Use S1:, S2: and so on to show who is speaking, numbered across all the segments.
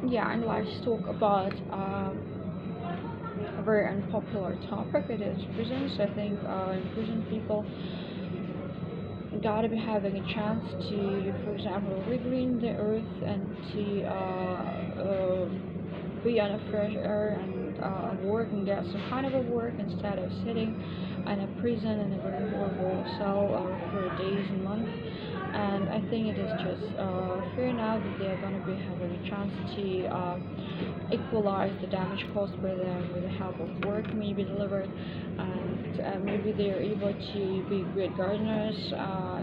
S1: Yeah, and let's talk about a very unpopular topic. It is prisons. I think in prison people gotta be having a chance to, for example, regreen the earth and to be on a fresh air and work and get some kind of a work instead of sitting in a prison in a very horrible cell for days and months. And I think it is just fair now that they are going to be having a chance to equalize the damage caused by them with the help of work maybe delivered, and maybe they are able to be great gardeners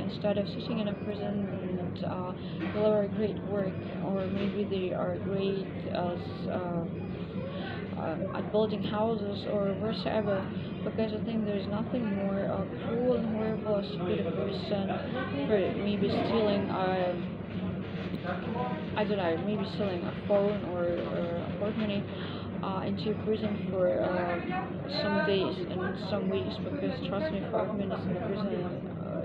S1: instead of sitting in a prison and deliver great work, or maybe they are great as at building houses or whatsoever, because I think there's nothing more cruel and horrible as to put a person for maybe stealing I don't know, maybe stealing a phone or a portemonnaie into prison for some days and some weeks, because trust me, 5 minutes in prison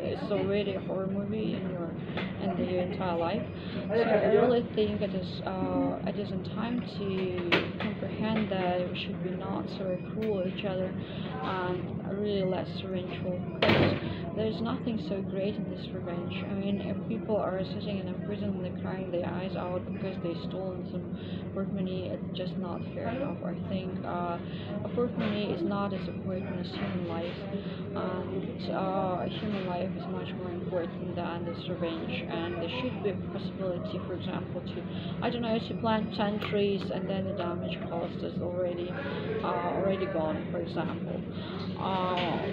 S1: is already a horror movie in your entire life. So I really think it is in time to comprehend that we should be not so cruel to each other and really less revengeful, because there's nothing so great in this revenge. I mean, if people are sitting in a prison and they're crying their eyes out because they stolen some portemonnaie, it's just not fair enough. I think a portemonnaie is not as important as human life, and human life is much more important than this revenge. And there should be a possibility, for example, to, I don't know, to plant 10 trees and then the damage cost is already gone, for example,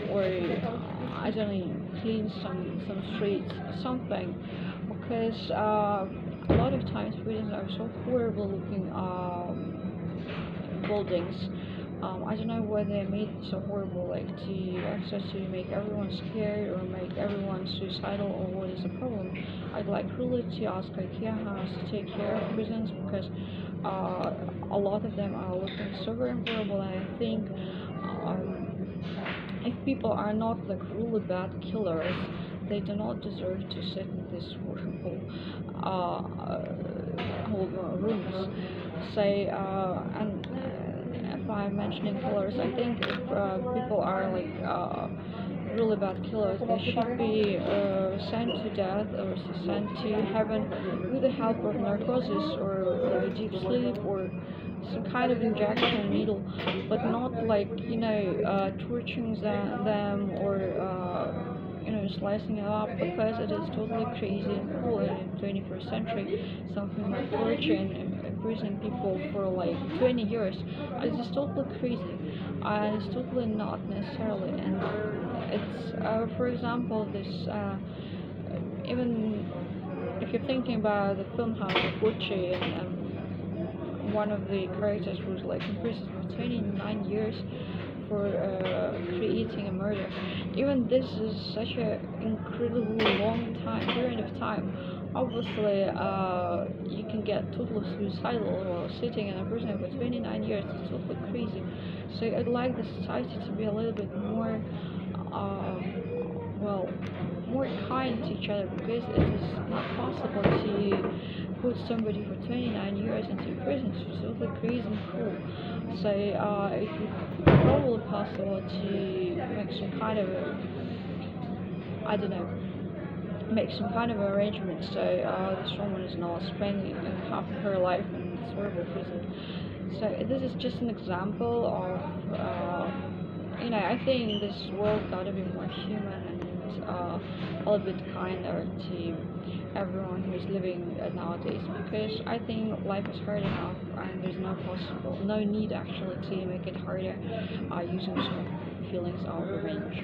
S1: or I don't know, clean some streets, something, because a lot of times prisons are so horrible looking buildings. I don't know why they made it so horrible, like to make everyone scared or make everyone suicidal, or what is the problem? I'd like really to ask IKEA how to take care of prisons, because a lot of them are looking so very horrible, and I think if people are not like really bad killers, they do not deserve to sit in this whole rooms. Say, and if I'm mentioning killers, I think if people are like really bad killers, they should be sent to death or sent to heaven with the help of narcosis or deep sleep or some kind of injection needle, but not like, torturing them or slicing it up, because it is totally crazy and cruel in the 21st century. Something like torture and imprisoning people for like 20 years. It's just totally crazy, and it's totally not necessarily. And it's, for example, this even if you're thinking about the film House of Gucci, and one of the characters was like imprisoned for 29 years for creating a murder. Even this is such an incredibly long period of time. Obviously, you can get totally suicidal while sitting in a prison for 29 years. It's totally crazy. So I'd like the society to be a little bit more, well, more kind to each other, because it is not possible to put somebody for 29 years into prison. It's totally crazy and cruel. So it would probably possible to make some kind of a, I don't know, make some kind of arrangement so this woman is not spending half of her life in this horrible prison. So this is just an example of, I think this world gotta be more human and a little bit kinder to everyone who is living nowadays, because I think life is hard enough and there's no need actually to make it harder using some feelings of revenge.